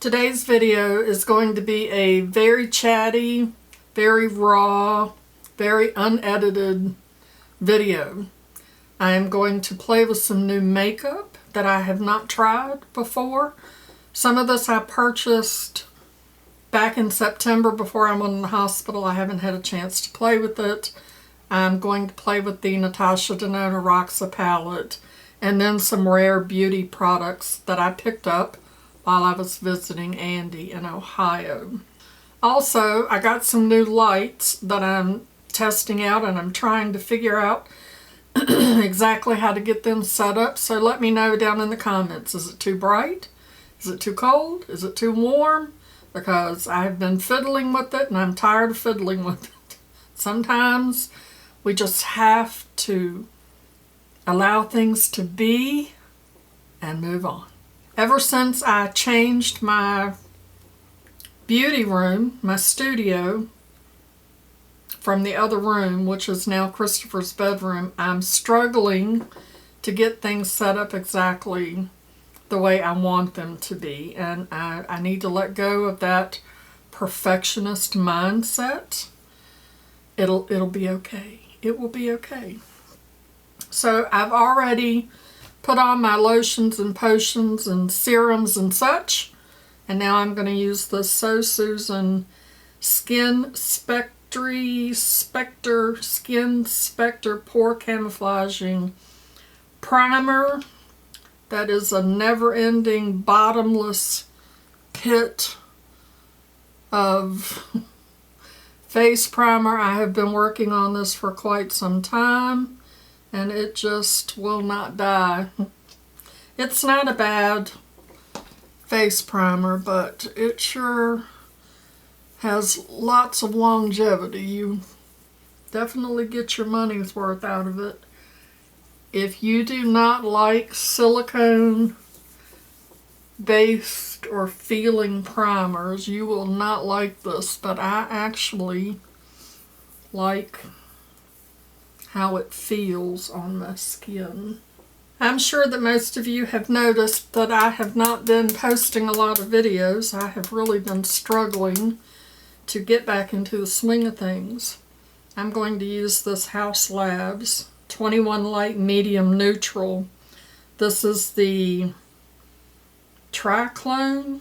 Today's video is going to be a very chatty, very raw, very unedited video. I am going to play with some new makeup that I have not tried before. Some of this I purchased back in September before I went in the hospital. I haven't had a chance to play with it. I'm going to play with the Natasha Denona Roxa Palette and then some rare beauty products that I picked up while I was visiting Andy in Ohio. Also, I got some new lights that I'm testing out and I'm trying to figure out exactly how to get them set up. So let me know down in the comments. Is it too bright? Is it too cold? Is it too warm? Because I've been fiddling with it and I'm tired of fiddling with it. Sometimes we just have to allow things to be and move on. Ever since I changed my beauty room, my studio, from the other room, which is now Christopher's bedroom, I'm struggling to get things set up exactly the way I want them to be. And I need to let go of that perfectionist mindset. It'll be okay. It will be okay. So I've already put on my lotions and potions and serums and such. And now I'm going to use the So Susan Skin Spectre Skin Spectre Pore Camouflaging Primer. That is a never-ending, bottomless pit of face primer. I have been working on this for quite some time, and it just will not die. It's not a bad face primer, but it sure has lots of longevity. You definitely get your money's worth out of it. If you do not like silicone based or feeling primers, you will not like this, but I actually like how it feels on my skin. I'm sure that most of you have noticed that I have not been posting a lot of videos. I have really been struggling to get back into the swing of things. I'm going to use this Haus Labs 21 Light Medium Neutral. This is the Triclone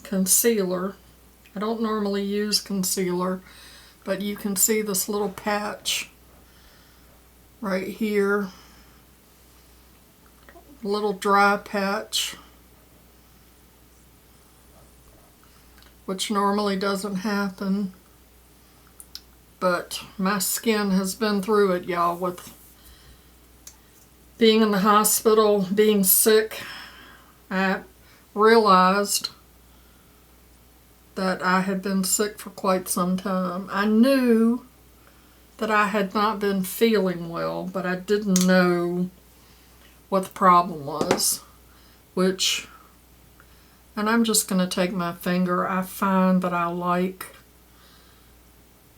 concealer. I don't normally use concealer, but you can see this little patch right here. A little dry patch, which normally doesn't happen. But my skin has been through it, y'all, with being in the hospital, being sick. I realized that I had been sick for quite some time. I knew that I had not been feeling well, but I didn't know what the problem was, which, and I'm just going to take my finger. I find that I like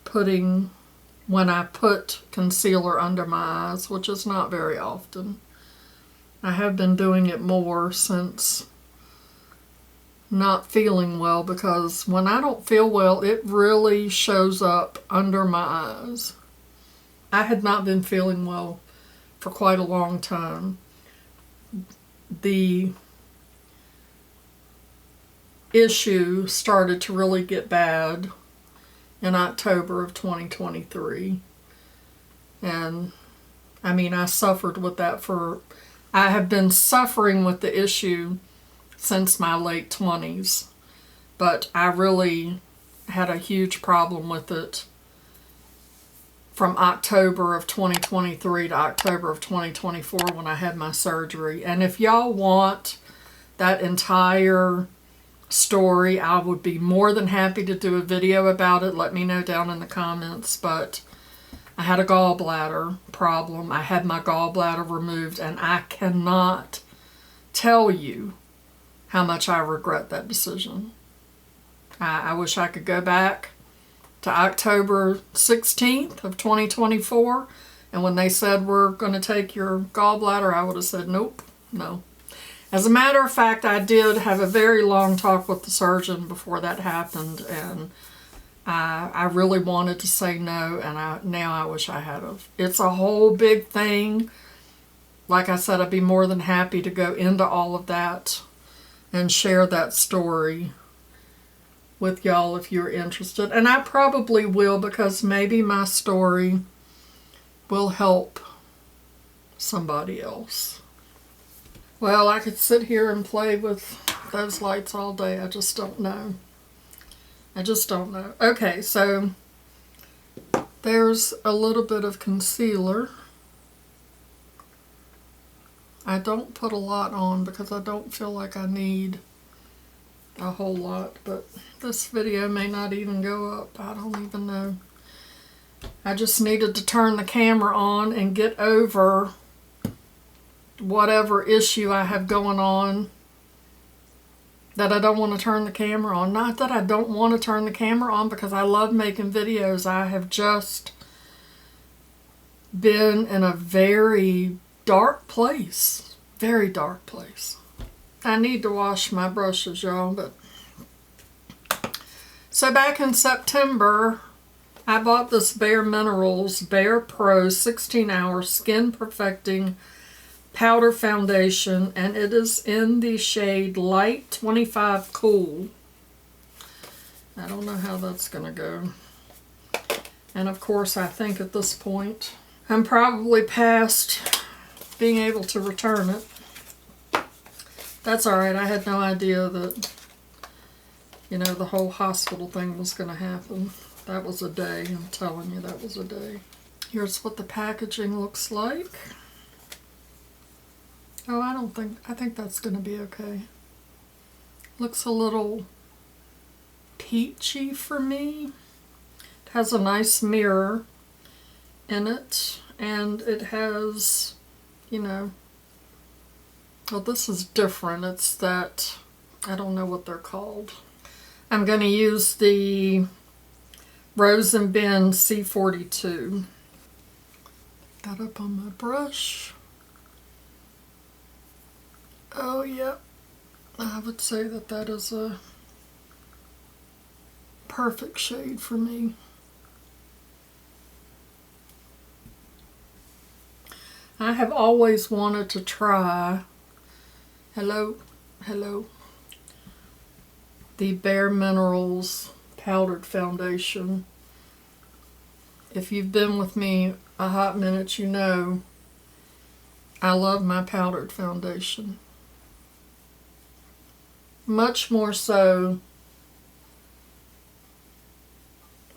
putting, when I put concealer under my eyes, which is not very often. I have been doing it more since not feeling well, because when I don't feel well, it really shows up under my eyes. I had not been feeling well for quite a long time. The issue started to really get bad in October of 2023. And I mean, I suffered with that I have been suffering with the issue since my late 20s, but I really had a huge problem with it from October of 2023 to October of 2024 when I had my surgery. And if y'all want that entire story, I would be more than happy to do a video about it. Let me know down in the comments. But I had a gallbladder problem. I had my gallbladder removed, and I cannot tell you how much I regret that decision. I wish I could go back to October 16th of 2024, and when they said we're going to take your gallbladder, I would have said nope, no. As a matter of fact, I did have a very long talk with the surgeon before that happened, and I really wanted to say no, and now I wish I had have. It's a whole big thing. Like I said, I'd be more than happy to go into all of that and share that story with y'all if you're interested. And I probably will, because maybe my story will help somebody else. Well, I could sit here and play with those lights all day. I just don't know. I just don't know. Okay, so there's a little bit of concealer. I don't put a lot on because I don't feel like I need a whole lot, but this video may not even go up. I don't even know. I just needed to turn the camera on and get over whatever issue I have going on that I don't want to turn the camera on. Not that I don't want to turn the camera on, because I love making videos. I have just been in a very dark place. Very dark place. I need to wash my brushes, y'all, but... So back in September, I bought this bareMinerals Barepro 16-hour Skin Perfecting Powder Foundation, and it is in the shade Light 25 Cool. I don't know how that's going to go. And of course, I think at this point, I'm probably past being able to return it. That's alright, I had no idea that, you know, the whole hospital thing was going to happen. That was a day, I'm telling you, that was a day. Here's what the packaging looks like. Oh, I think that's going to be okay. Looks a little peachy for me. It has a nice mirror in it, and it has, you know, well, this is different. It's that, I don't know what they're called. I'm going to use the Rose and Ben C42. Put that up on my brush. Oh, yeah. I would say that that is a perfect shade for me. I have always wanted to try, hello, the bareMinerals powdered foundation. If you've been with me a hot minute, you know I love my powdered foundation. Much more so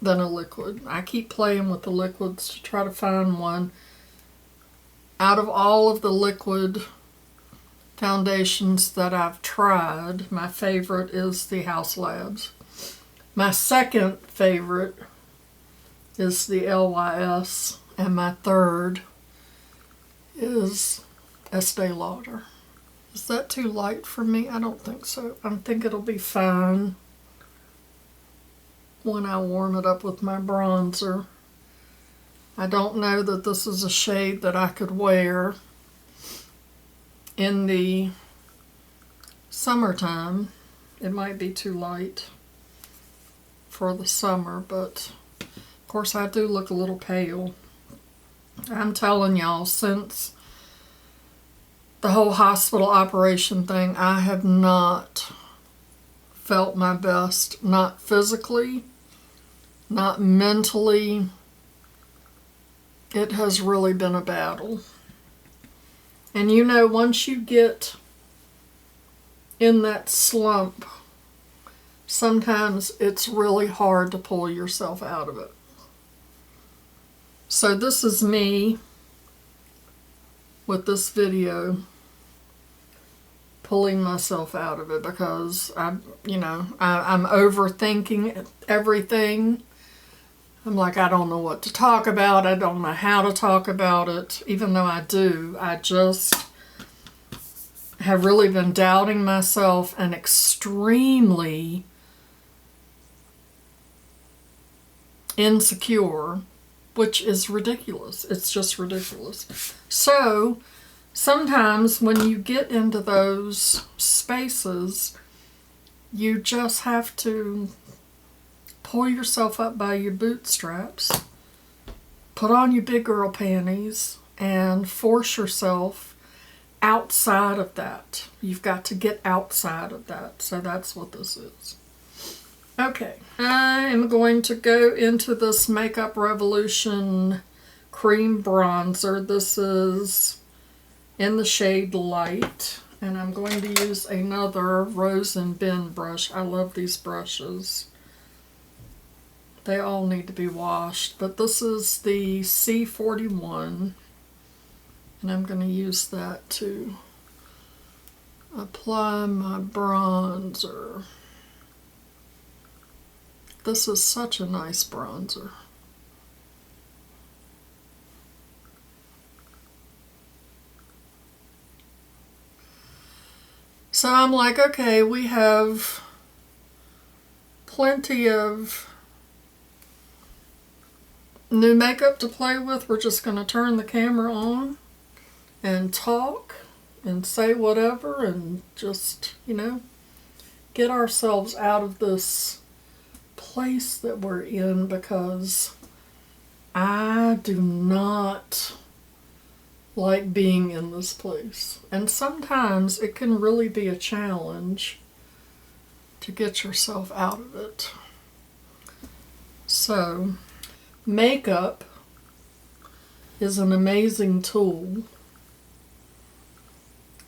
than a liquid. I keep playing with the liquids to try to find one. Out of all of the liquid foundations that I've tried, my favorite is the Haus Labs. My second favorite is the LYS, and my third is Estee Lauder. Is that too light for me? I don't think so. I think it'll be fine when I warm it up with my bronzer. I don't know that this is a shade that I could wear in the summertime. It might be too light for the summer, but of course I do look a little pale. I'm telling y'all, since the whole hospital operation thing, I have not felt my best. Not physically, not mentally. It has really been a battle. And you know, once you get in that slump, sometimes it's really hard to pull yourself out of it. So this is me with this video pulling myself out of it, because I'm overthinking everything. I'm like, I don't know what to talk about. I don't know how to talk about it. Even though I do, I just have really been doubting myself and extremely insecure, which is ridiculous. It's just ridiculous. So sometimes when you get into those spaces, you just have to pull yourself up by your bootstraps, put on your big girl panties, and force yourself outside of that. You've got to get outside of that. So that's what this is. Okay, I am going to go into this Makeup Revolution cream bronzer. This is in the shade Light, and I'm going to use another Rose and Ben brush. I love these brushes. They all need to be washed, but this is the C41, and I'm going to use that to apply my bronzer. This is such a nice bronzer. So I'm like, okay, we have plenty of new makeup to play with. We're just going to turn the camera on and talk and say whatever and just, you know, get ourselves out of this place that we're in, because I do not like being in this place. And sometimes it can really be a challenge to get yourself out of it. So, makeup is an amazing tool.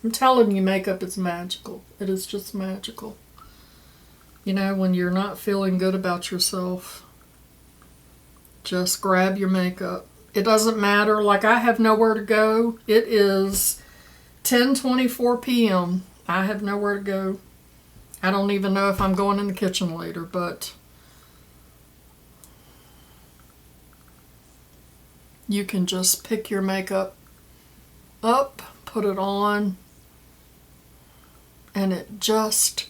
I'm telling you, makeup is magical. It is just magical. You know, when you're not feeling good about yourself, just grab your makeup. It doesn't matter. Like, I have nowhere to go. It is 10:24 p.m. I have nowhere to go. I don't even know if I'm going in the kitchen later, but you can just pick your makeup up, put it on, and it just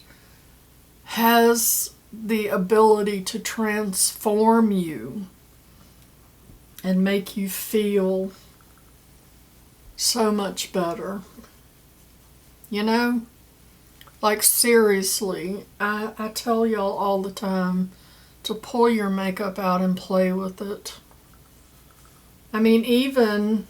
has the ability to transform you and make you feel so much better. You know? Like, seriously, I tell y'all all the time to pull your makeup out and play with it. I mean, even,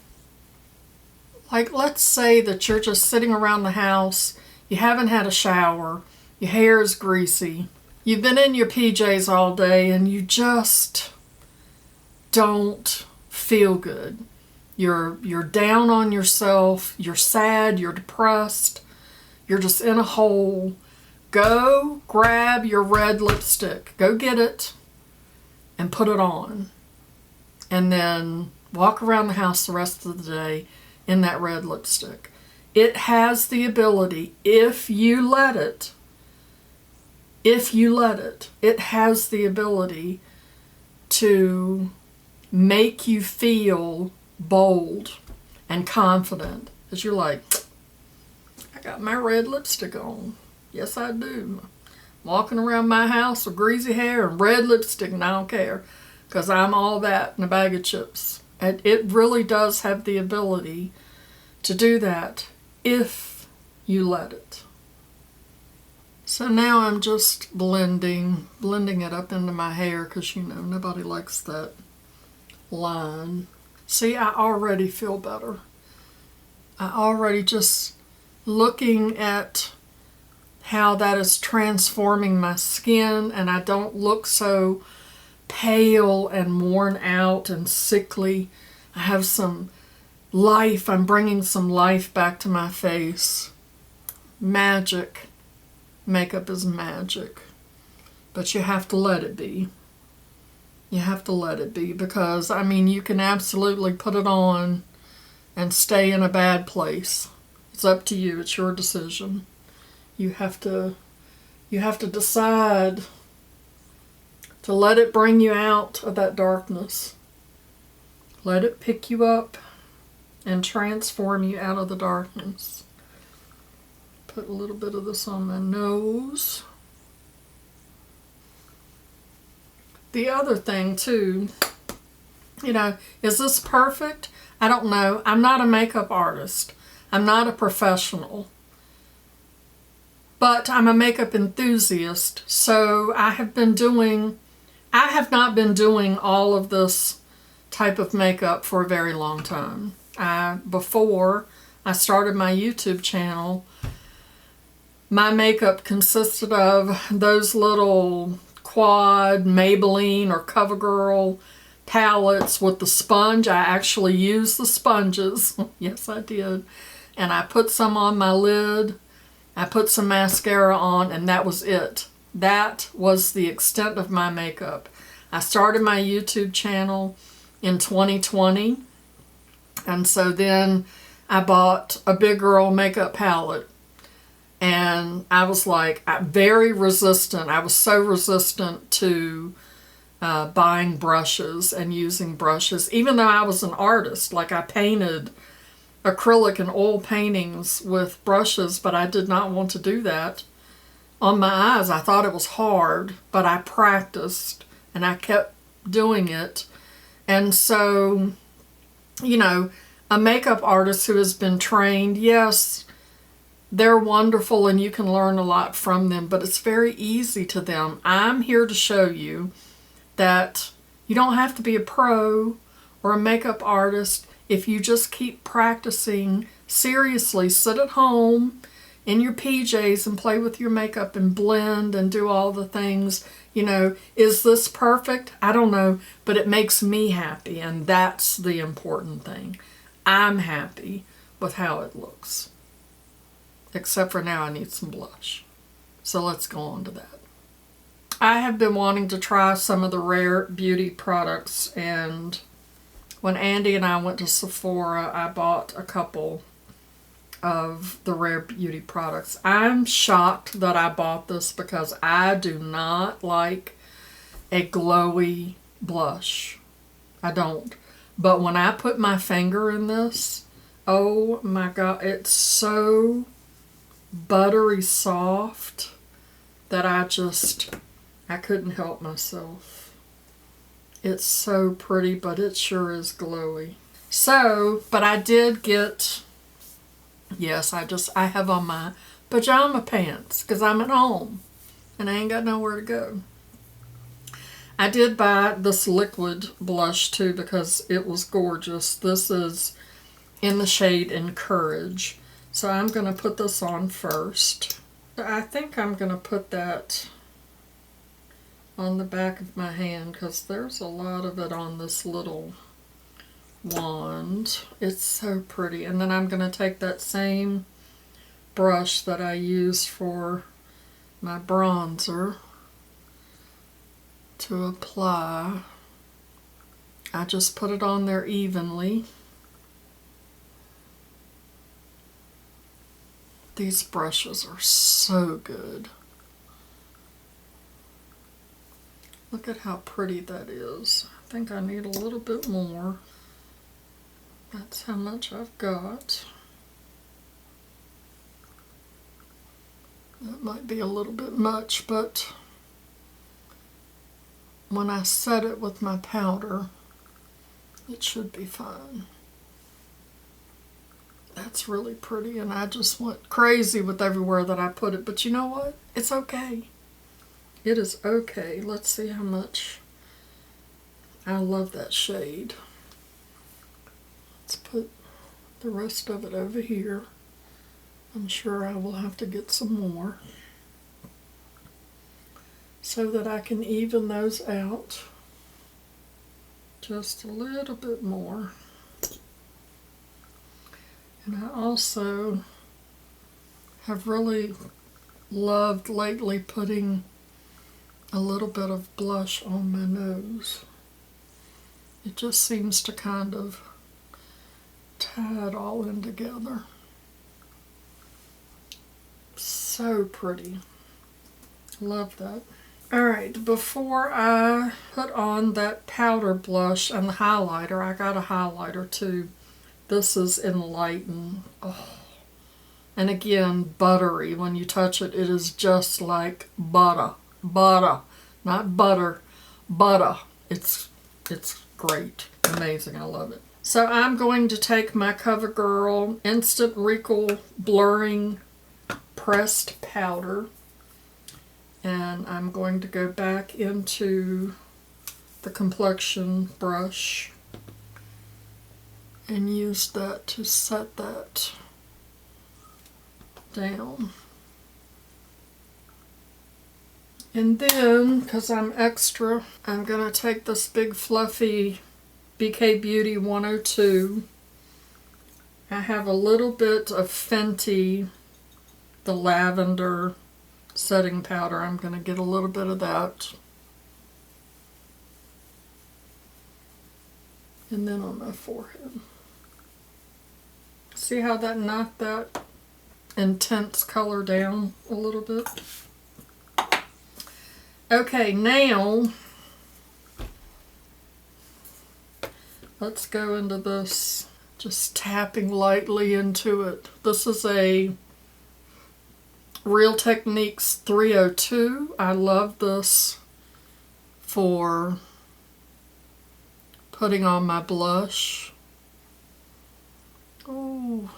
like, let's say that you're just sitting around the house, you haven't had a shower, your hair is greasy, you've been in your PJs all day, and you just don't feel good. You're down on yourself, you're sad, you're depressed, you're just in a hole. Go grab your red lipstick. Go get it and put it on. And then walk around the house the rest of the day in that red lipstick. It has the ability, if you let it, it has the ability to make you feel bold and confident. As you're like, I got my red lipstick on. Yes, I do. Walking around my house with greasy hair and red lipstick, and I don't care, because I'm all that in a bag of chips. And it really does have the ability to do that if you let it. So now I'm just blending it up into my hair, because, you know, nobody likes that line. See, I already feel better. I already, just looking at how that is transforming my skin, and I don't look so pale and worn out and sickly. I have some life. I'm bringing some life back to my face. Magic. Makeup is magic. But you have to let it be. You have to let it be, because, I mean, you can absolutely put it on and stay in a bad place. It's up to you. It's your decision. You have to decide to let it bring you out of that darkness. Let it pick you up and transform you out of the darkness. Put a little bit of this on my nose. The other thing, too, you know, is this perfect? I don't know. I'm not a makeup artist. I'm not a professional, but I'm a makeup enthusiast. So I have not been doing all of this type of makeup for a very long time. Before I started my YouTube channel, my makeup consisted of those little quad Maybelline or CoverGirl palettes with the sponge. I actually used the sponges. Yes, I did. And I put some on my lid. I put some mascara on, and that was it. That was the extent of my makeup. I started my YouTube channel in 2020, and so then I bought a big girl makeup palette, and I was like very resistant. I was so resistant to buying brushes and using brushes, even though I was an artist. Like, I painted acrylic and oil paintings with brushes, but I did not want to do that on my eyes. I thought it was hard, but I practiced and I kept doing it. And so, you know, a makeup artist who has been trained, yes, they're wonderful and you can learn a lot from them, but it's very easy to them. I'm here to show you that you don't have to be a pro or a makeup artist if you just keep practicing seriously. Sit at home in your PJs and play with your makeup and blend and do all the things. You know, is this perfect? I don't know, but it makes me happy, and that's the important thing. I'm happy with how it looks. Except for now I need some blush. So let's go on to that. I have been wanting to try some of the Rare Beauty products, and when Andy and I went to Sephora, I bought a couple of the Rare Beauty products. I'm shocked that I bought this because I do not like a glowy blush. I don't. But when I put my finger in this, oh my God, it's so buttery soft that I couldn't help myself. It's so pretty, but it sure is glowy. So, but I did get, yes, I have on my pajama pants because I'm at home and I ain't got nowhere to go. I did buy this liquid blush too because it was gorgeous. This is in the shade Encourage. So I'm going to put this on first. I think I'm going to put that on the back of my hand because there's a lot of it on this little wand. It's so pretty. And then I'm going to take that same brush that I used for my bronzer to apply. I just put it on there evenly. These brushes are so good. Look at how pretty that is. I think I need a little bit more. That's how much I've got. That might be a little bit much, but when I set it with my powder, it should be fine. That's really pretty, and I just went crazy with everywhere that I put it. But you know what? It's okay. It is okay. Let's see how much. I love that shade. Let's put the rest of it over here. I'm sure I will have to get some more so that I can even those out just a little bit more. And I also have really loved lately putting a little bit of blush on my nose. It just seems to kind of tie it all in together. So pretty. Love that. Alright, before I put on that powder blush and the highlighter, I got a highlighter too. This is Enlighten. Oh. And again, buttery. When you touch it, it is just like butter. Butter. Not butter. Butter. It's great. Amazing. I love it. So I'm going to take my CoverGirl Instant Wrinkle Blurring Pressed Powder, and I'm going to go back into the complexion brush and use that to set that down. And then, because I'm extra, I'm going to take this big fluffy BK Beauty 102. I have a little bit of Fenty, the lavender setting powder. I'm going to get a little bit of that. And then on my forehead. See how that knocked that intense color down a little bit? Okay, now let's go into this, just tapping lightly into it. This is a Real Techniques 302. I love this for putting on my blush. Oh,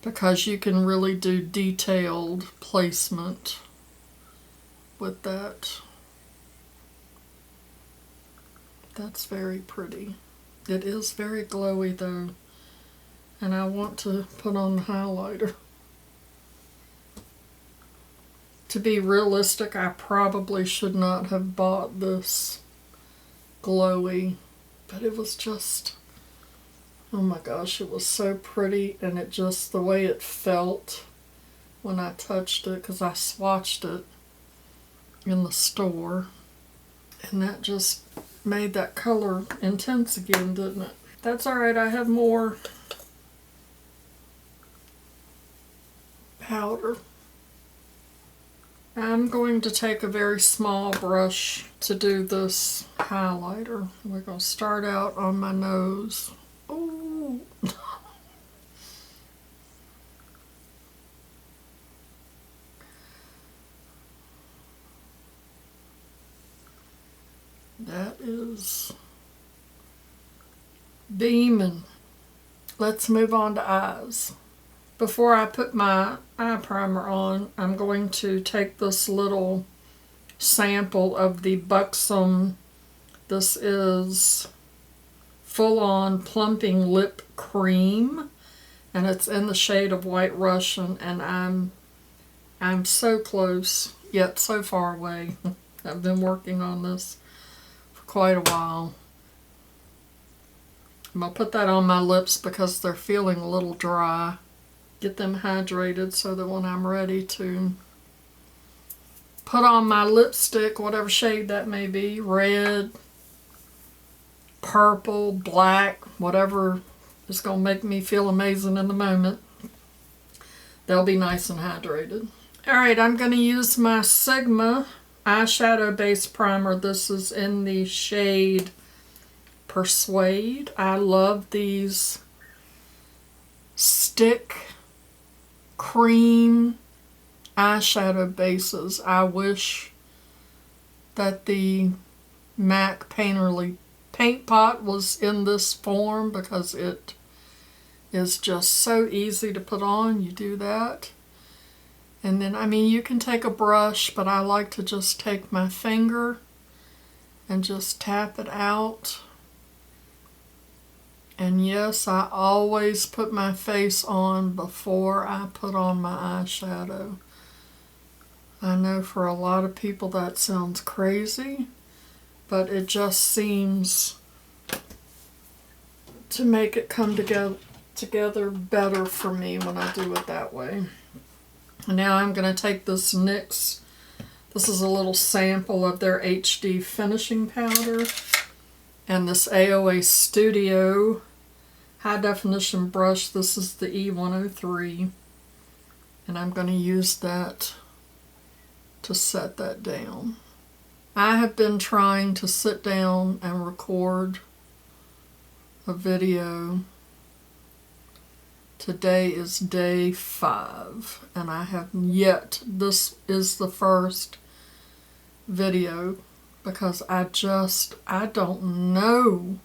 because you can really do detailed placement with that. That's very pretty. It is very glowy though, and I want to put on the highlighter. To be realistic, I probably should not have bought this glowy, but it was just, oh my gosh, it was so pretty, and it just, the way it felt when I touched it, because I swatched it in the store, and that just made that color intense again, didn't it? That's alright, I have more powder. I'm going to take a very small brush to do this highlighter. We're going to start out on my nose. Oh. That is beaming. Let's move on to eyes. Before I put my eye primer on, I'm going to take this little sample of the Buxom. This is Full On Plumping Lip Cream, and it's in the shade of White Russian, and I'm so close, yet so far away. I've been working on this for quite a while. I'm going to put that on my lips because they're feeling a little dry. Get them hydrated so that when I'm ready to put on my lipstick, whatever shade that may be, red, purple, black, whatever is going to make me feel amazing in the moment, they'll be nice and hydrated. Alright, I'm going to use my Sigma eyeshadow base primer. This is in the shade Persuade. I love these stick cream eyeshadow bases. I wish that the MAC Painterly paint pot was in this form because it is just so easy to put on. You do that, and then, I mean, you can take a brush, but I like to just take my finger and just tap it out. And yes, I always put my face on before I put on my eyeshadow. I know for a lot of people that sounds crazy, but it just seems to make it come together better for me when I do it that way. And now I'm going to take this NYX. This is a little sample of their HD finishing powder. And this AOA Studio high definition brush. This is the E103. And I'm going to use that to set that down. I have been trying to sit down and record a video. Today is day 5, and I have yet, this is the first video because I don't know.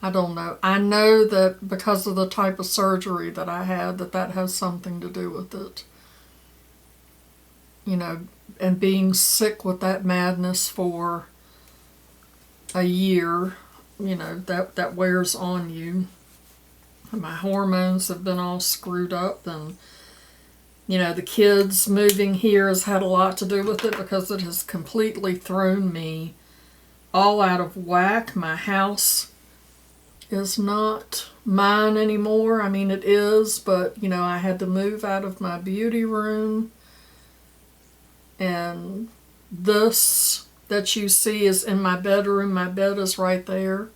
I don't know. I know that because of the type of surgery that I had, that has something to do with it. You know, and being sick with that madness for a year, you know, that wears on you. And my hormones have been all screwed up, and you know, the kids moving here has had a lot to do with it because it has completely thrown me all out of whack. My house is not mine anymore. I mean, it is, but you know, I had to move out of my beauty room, and this that you see is in my bedroom. My bed is right there,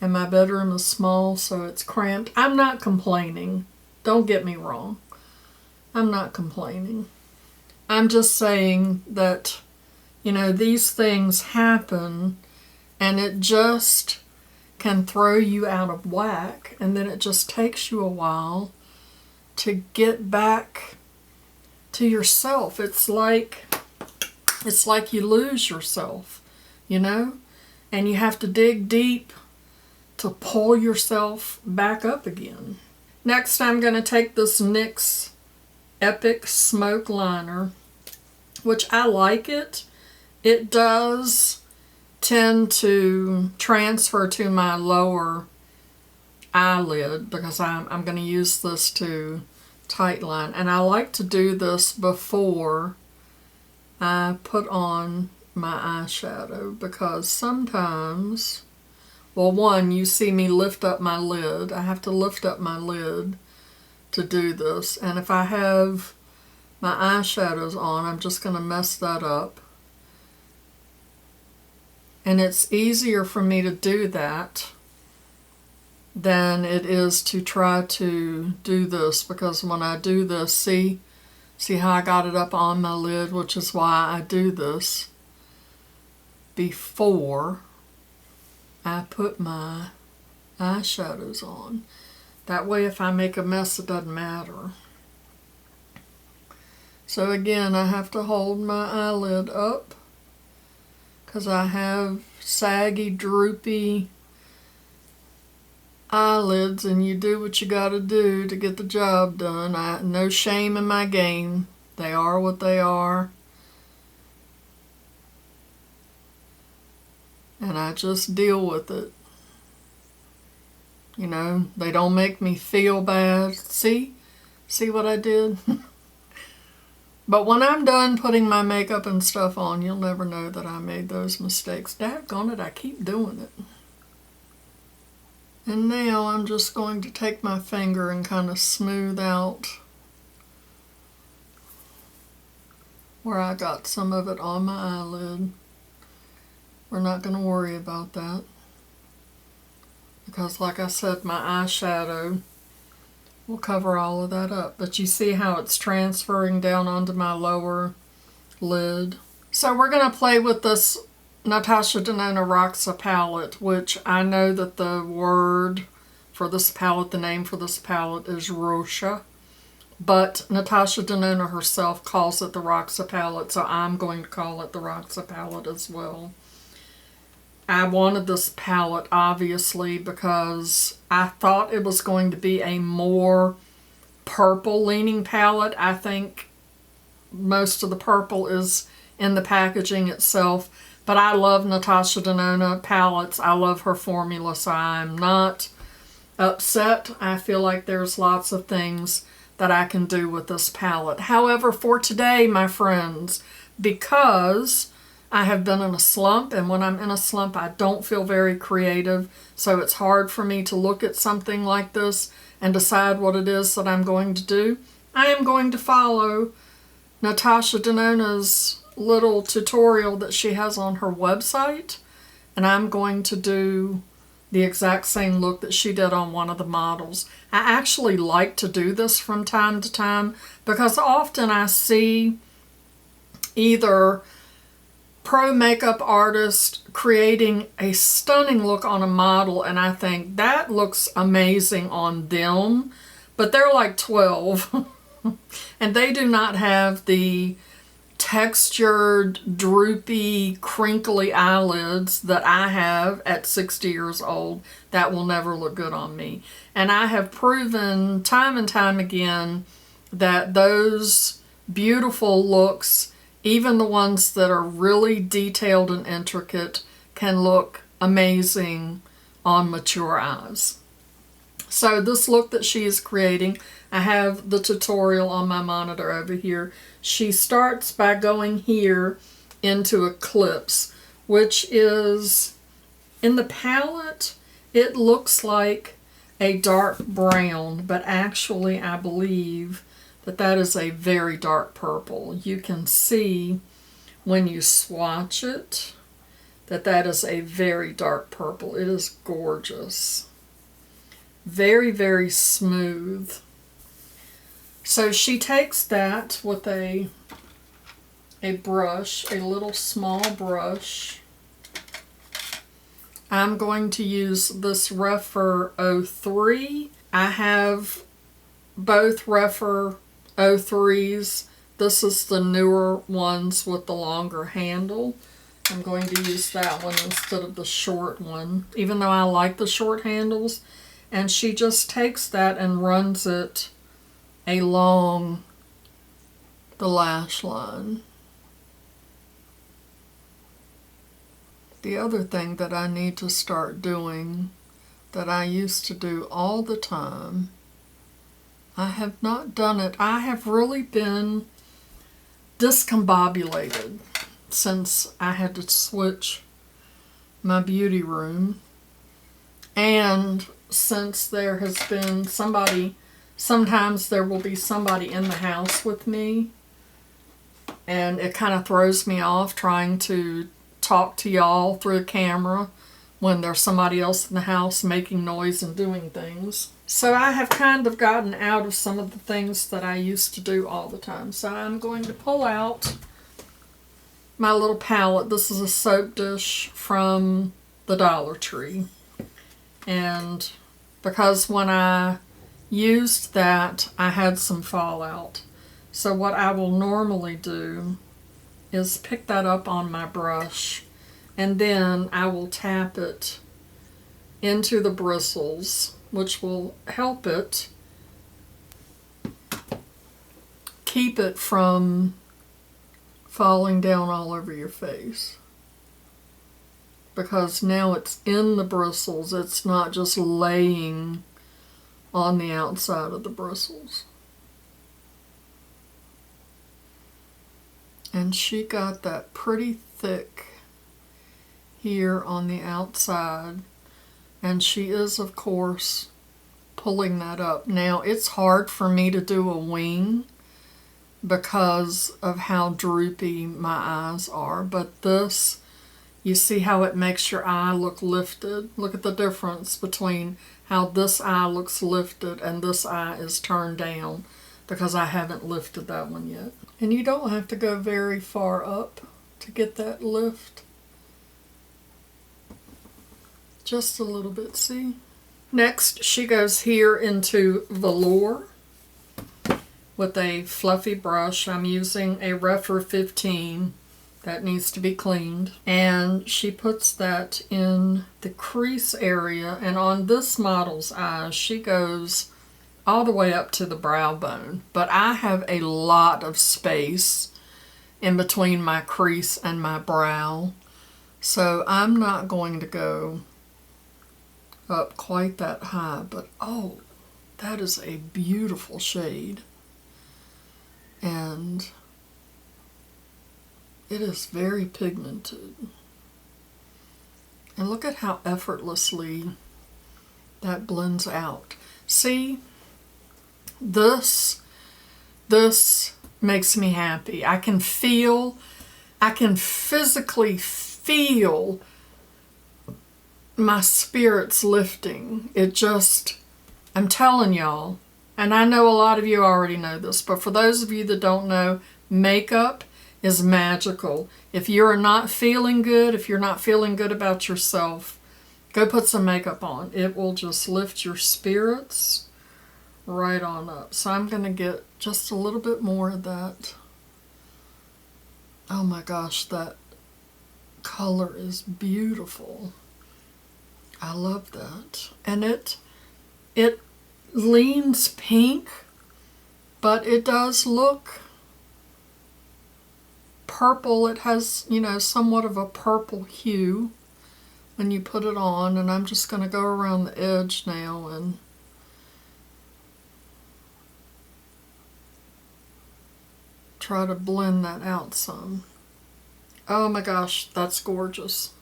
and my bedroom is small, so it's cramped. I'm not complaining. Don't get me wrong. I'm not complaining. I'm just saying that, you know, these things happen, and it just can throw you out of whack, and then it just takes you a while to get back to yourself. It's like you lose yourself, you know, and you have to dig deep to pull yourself back up again. Next, I'm going to take this NYX Epic Smoke Liner, which I like it. It does tend to transfer to my lower eyelid because I'm going to use this to tightline, and I like to do this before I put on my eyeshadow because sometimes, well, one, you see me lift up my lid. I have to lift up my lid to do this, and if I have my eyeshadows on, I'm just going to mess that up. And it's easier for me to do that than it is to try to do this, because when I do this, see how I got it up on my lid, which is why I do this before I put my eyeshadows on. That way, if I make a mess, it doesn't matter. So again, I have to hold my eyelid up because I have saggy, droopy eyelids, and you do what you gotta do to get the job done. No shame in my game. They are what they are. And I just deal with it. You know, they don't make me feel bad. See what I did? But when I'm done putting my makeup and stuff on, you'll never know that I made those mistakes. Daggone it, I keep doing it. And now I'm just going to take my finger and kind of smooth out where I got some of it on my eyelid. We're not going to worry about that, because like I said, my eyeshadow will cover all of that up. But you see how it's transferring down onto my lower lid. So we're going to play with this Natasha Denona Roxa palette, which I know that the word for this palette, the name for this palette is Roxa, but Natasha Denona herself calls it the Roxa palette, so I'm going to call it the Roxa palette as well. I wanted this palette, obviously, because I thought it was going to be a more purple-leaning palette. I think most of the purple is in the packaging itself, but I love Natasha Denona palettes. I love her formula, so I'm not upset. I feel like there's lots of things that I can do with this palette. However, for today, my friends, because I have been in a slump, and when I'm in a slump, I don't feel very creative, so it's hard for me to look at something like this and decide what it is that I'm going to do. I am going to follow Natasha Denona's little tutorial that she has on her website, and I'm going to do the exact same look that she did on one of the models. I actually like to do this from time to time because often I see either pro makeup artist creating a stunning look on a model, and I think that looks amazing on them, but they're like 12 and they do not have the textured, droopy, crinkly eyelids that I have at 60 years old, that will never look good on me. And I have proven time and time again that those beautiful looks, even the ones that are really detailed and intricate, can look amazing on mature eyes. So this look that she is creating, I have the tutorial on my monitor over here. She starts by going here into Eclipse, which is, in the palette, it looks like a dark brown, but actually I believe that that is a very dark purple. You can see when you swatch it that that is a very dark purple. It is gorgeous. Very, very smooth. So she takes that with a brush, a little small brush. I'm going to use this Rephr 03. I have both Rephr 03s. This is the newer ones with the longer handle. I'm going to use that one instead of the short one, even though I like the short handles. And she just takes that and runs it along the lash line. The other thing that I need to start doing, that I used to do all the time, I have not done it. I have really been discombobulated since I had to switch my beauty room, and since there has been somebody, sometimes there will be somebody in the house with me, and it kind of throws me off trying to talk to y'all through a camera when there's somebody else in the house making noise and doing things. So I have kind of gotten out of some of the things that I used to do all the time. So I'm going to pull out my little palette. This is a soap dish from the Dollar Tree. And because when I used that, I had some fallout. So what I will normally do is pick that up on my brush, and then I will tap it into the bristles, which will help it keep it from falling down all over your face. Because now it's in the bristles, it's not just laying on the outside of the bristles. And she got that pretty thick here on the outside, and she is, of course, pulling that up. Now, it's hard for me to do a wing because of how droopy my eyes are, but this, you see how it makes your eye look lifted? Look at the difference between how this eye looks lifted and this eye is turned down, because I haven't lifted that one yet. And you don't have to go very far up to get that lift. Just a little bit, see? Next, she goes here into Velour with a fluffy brush. I'm using a Rephr 15 that needs to be cleaned. And she puts that in the crease area. And on this model's eyes, she goes all the way up to the brow bone. But I have a lot of space in between my crease and my brow. So I'm not going to go up quite that high. But oh, that is a beautiful shade. And it is very pigmented. And look at how effortlessly that blends out. See? This makes me happy. I can physically feel my spirits lifting. It just, I'm telling y'all, and I know a lot of you already know this, but for those of you that don't know, makeup is magical. If you're not feeling good, if you're not feeling good about yourself, go put some makeup on. It will just lift your spirits right on up. So I'm going to get just a little bit more of that Oh my gosh, that color is beautiful. I love that. And it leans pink, but it does look purple. It has, you know, somewhat of a purple hue when you put it on. And I'm just going to go around the edge now and try to blend that out some. Oh my gosh, that's gorgeous.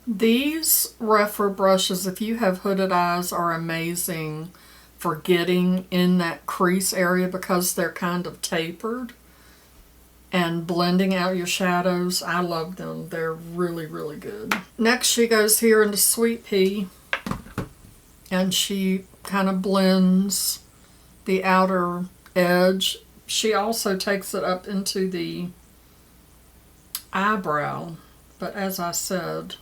These Rephr brushes, if you have hooded eyes, are amazing for getting in that crease area because they're kind of tapered and blending out your shadows. I love them. They're really, really good. Next, she goes here into Sweet Pea and she kind of blends the outer edge. She also takes it up into the eyebrow, but as I said,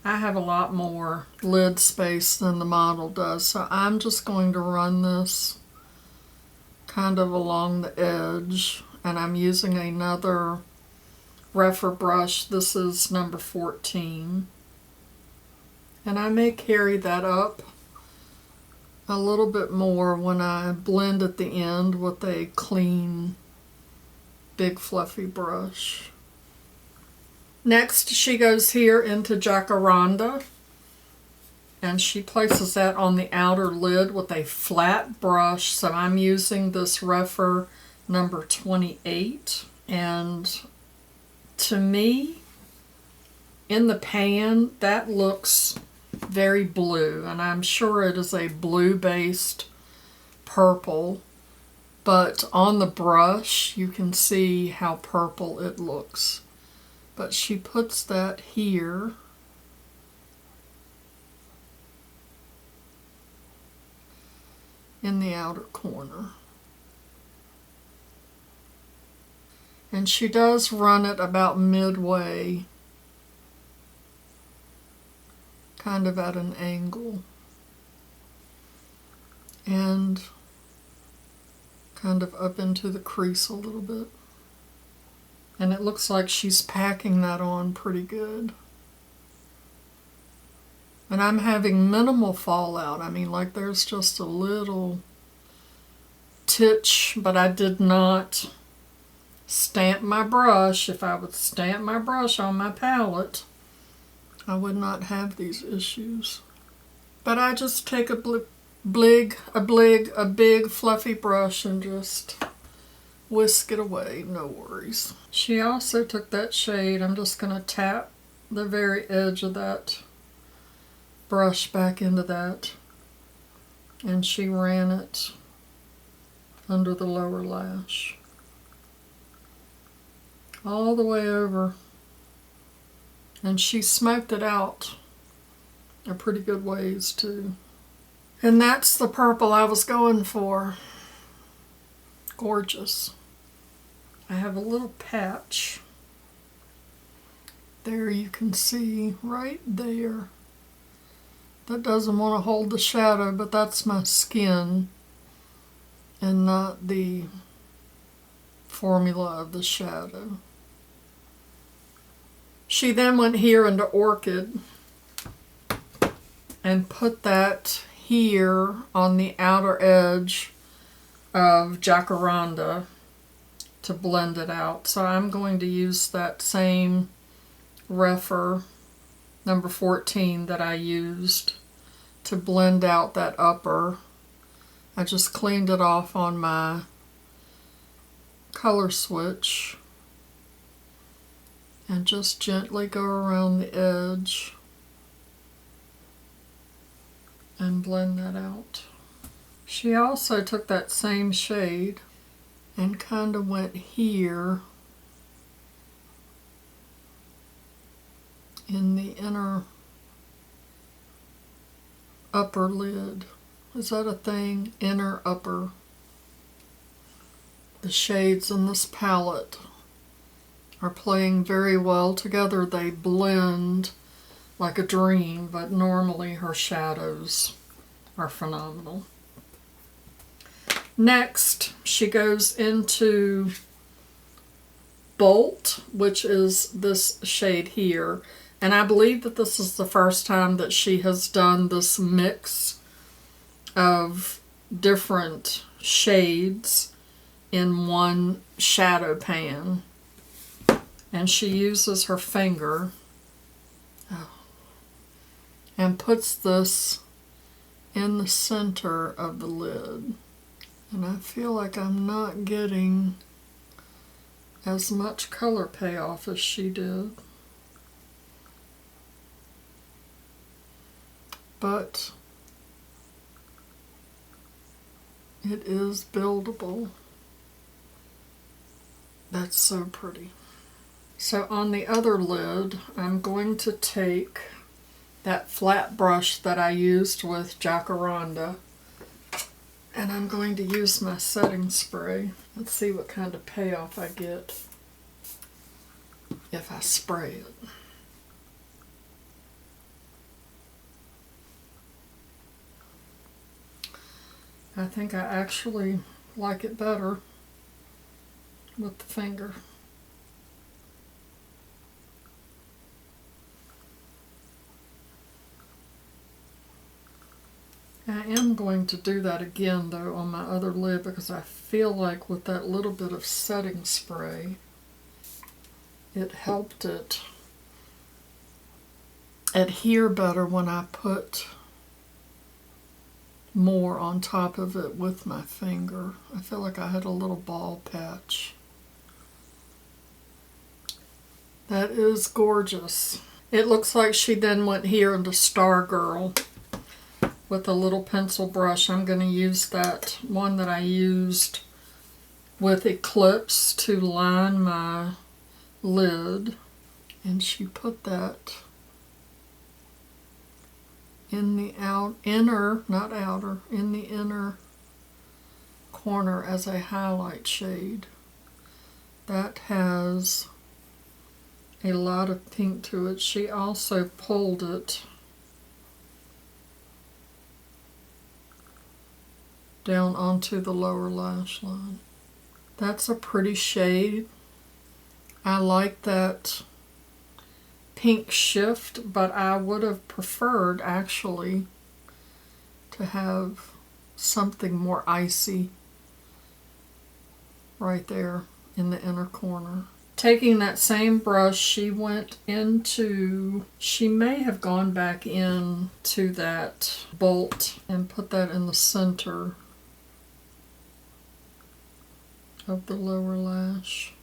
I have a lot more lid space than the model does, so I'm just going to run this kind of along the edge, and I'm using another Rephr brush. This is number 14, and I may carry that up a little bit more when I blend at the end with a clean, big fluffy brush. Next, she goes here into Jacaranda, and she places that on the outer lid with a flat brush. So I'm using this Rephr number 28, and to me, in the pan, that looks very blue, and I'm sure it is a blue-based purple, but on the brush you can see how purple it looks. But she puts that here in the outer corner, and she does run it about midway, kind of at an angle, and kind of up into the crease a little bit. And it looks like she's packing that on pretty good. And I'm having minimal fallout. I mean, like there's just a little titch, but I did not stamp my brush. If I would stamp my brush on my palette, I would not have these issues. But I just take a big fluffy brush and just whisk it away, no worries. She also took that shade. I'm just going to tap the very edge of that brush back into that, and she ran it under the lower lash all the way over, and she smoked it out a pretty good ways too. And that's the purple I was going for. Gorgeous. I have a little patch there, you can see right there. That doesn't want to hold the shadow, but that's my skin and not the formula of the shadow. She then went here into Orchid and put that here on the outer edge of Jacaranda to blend it out. So I'm going to use that same Rephr number 14 that I used to blend out that upper. I just cleaned it off on my color switch and just gently go around the edge and blend that out. She also took that same shade and kind of went here in the inner upper lid. Is that a thing? Inner upper. The shades in this palette are playing very well together. They blend like a dream, but normally her shadows are phenomenal. Next, she goes into Bolt, which is this shade here. And I believe that this is the first time that she has done this mix of different shades in one shadow pan. And she uses her finger and puts this in the center of the lid. And I feel like I'm not getting as much color payoff as she did. But it is buildable. That's so pretty. So on the other lid, I'm going to take that flat brush that I used with Jacaranda, and I'm going to use my setting spray. Let's see what kind of payoff I get if I spray it. I think I actually like it better with the finger. I am going to do that again though on my other lid, because I feel like with that little bit of setting spray, it helped it adhere better when I put more on top of it with my finger. I feel like I had a little ball patch. That is gorgeous. It looks like she then went here into Stargirl with a little pencil brush. I'm going to use that one that I used with Eclipse to line my lid. And she put that in the inner corner as a highlight shade. That has a lot of pink to it. She also pulled it down onto the lower lash line. That's a pretty shade. I like that pink shift, but I would have preferred actually to have something more icy right there in the inner corner. Taking that same brush, she may have gone back into that bolt and put that in the center of the lower lash,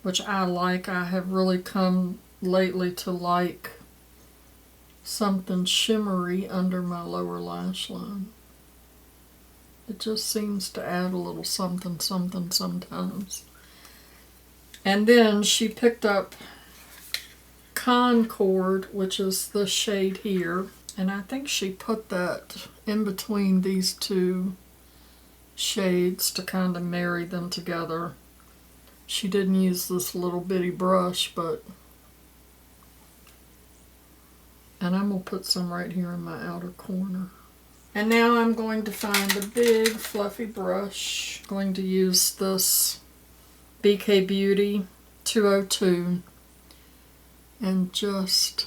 which I like. I have really come lately to like something shimmery under my lower lash line. It just seems to add a little something sometimes. And then she picked up Concord, which is the shade here, and I think she put that in between these two shades to kind of marry them together. She didn't use this little bitty brush, and I'm going to put some right here in my outer corner. And now I'm going to find a big fluffy brush. I'm going to use this BK Beauty 202 and just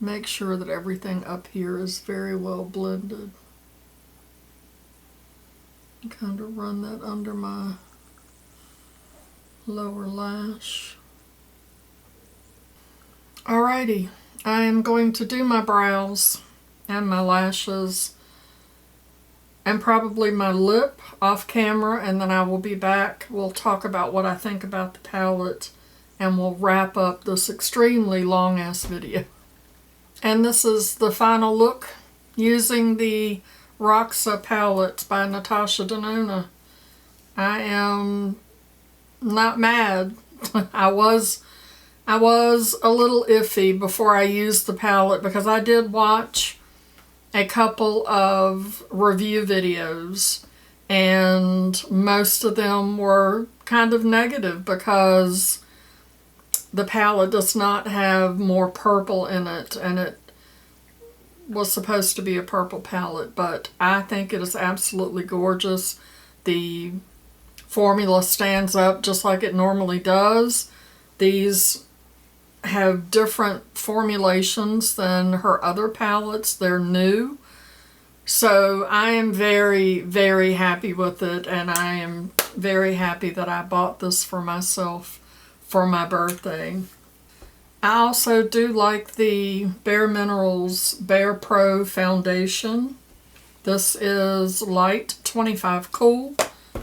make sure that everything up here is very well blended. Kind of run that under my lower lash. Alrighty, I am going to do my brows and my lashes and probably my lip off camera, and then I will be back. We'll talk about what I think about the palette, and we'll wrap up this extremely long ass video. And this is the final look using the Roxa Palette by Natasha Denona. I am not mad. I was a little iffy before I used the palette, because I did watch a couple of review videos and most of them were kind of negative because the palette does not have more purple in it, and it was supposed to be a purple palette, but I think it is absolutely gorgeous. The formula stands up just like it normally does. These have different formulations than her other palettes. They're new. So I am very, very happy with it, and I am very happy that I bought this for myself for my birthday. I also do like the bareMinerals Barepro foundation. This is Light 25 Cool,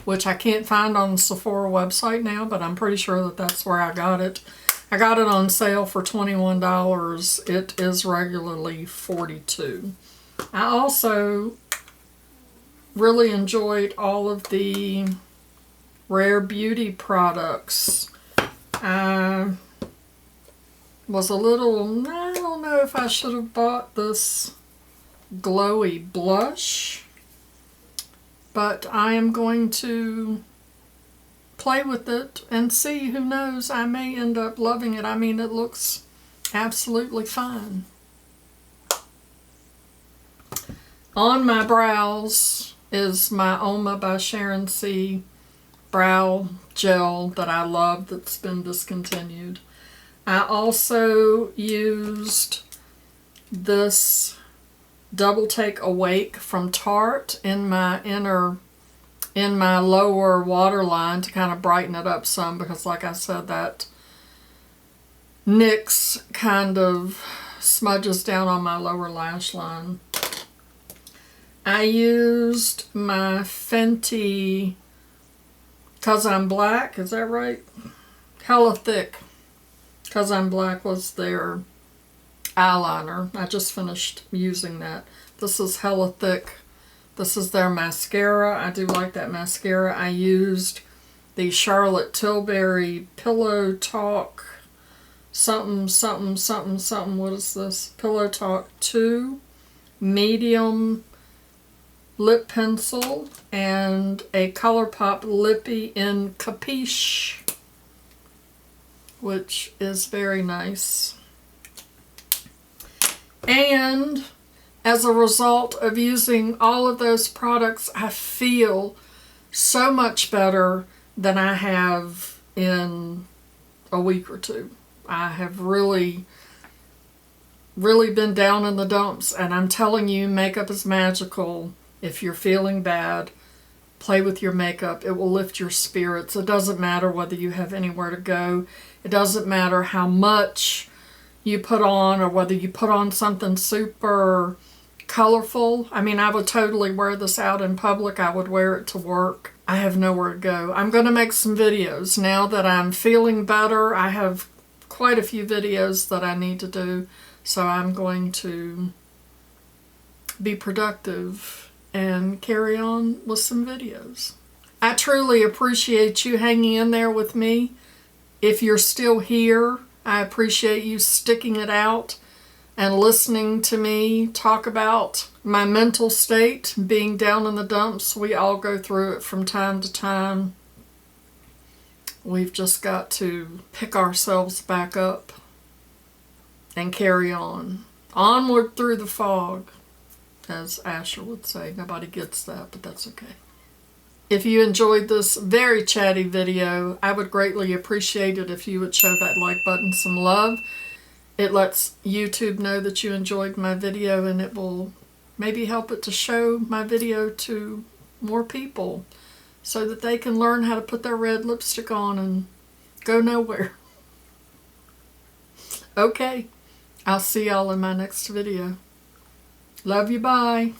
which I can't find on the Sephora website now, but I'm pretty sure that that's where I got it. I got it on sale for $21. It is regularly $42. I also really enjoyed all of the Rare Beauty products. I was a little, I don't know if I should have bought this glowy blush, but I am going to play with it and see. Who knows, I may end up loving it. I mean, it looks absolutely fine. On my brows is my Oma by Sharon C brow gel that I love that's been discontinued. I also used this Double Take Awake from Tarte in my lower waterline to kind of brighten it up some, because like I said, that NYX kind of smudges down on my lower lash line. I used my Fenty Cause I'm Black, is that right? Hella Thick Cause I'm Black was their eyeliner. I just finished using that. This is Hella Thick. This is their mascara. I do like that mascara. I used the Charlotte Tilbury Pillow Talk something. What is this? Pillow Talk 2 medium lip pencil and a ColourPop Lippy in Capiche, which is very nice. And as a result of using all of those products, I feel so much better than I have in a week or two. I have really been down in the dumps, and I'm telling you, makeup is magical. If you're feeling bad, play with your makeup. It will lift your spirits. It doesn't matter whether you have anywhere to go. It doesn't matter how much you put on, or whether you put on something super colorful. I mean, I would totally wear this out in public. I would wear it to work. I have nowhere to go. I'm going to make some videos now that I'm feeling better. I have quite a few videos that I need to do, so I'm going to be productive and carry on with some videos. I truly appreciate you hanging in there with me. If you're still here, I appreciate you sticking it out and listening to me talk about my mental state, being down in the dumps. We all go through it from time to time. We've just got to pick ourselves back up and carry on. Onward through the fog, as Asher would say. Nobody gets that, but that's okay. If you enjoyed this very chatty video, I would greatly appreciate it if you would show that like button some love. It lets YouTube know that you enjoyed my video, and it will maybe help it to show my video to more people so that they can learn how to put their red lipstick on and go nowhere. Okay, I'll see y'all in my next video. Love you, bye.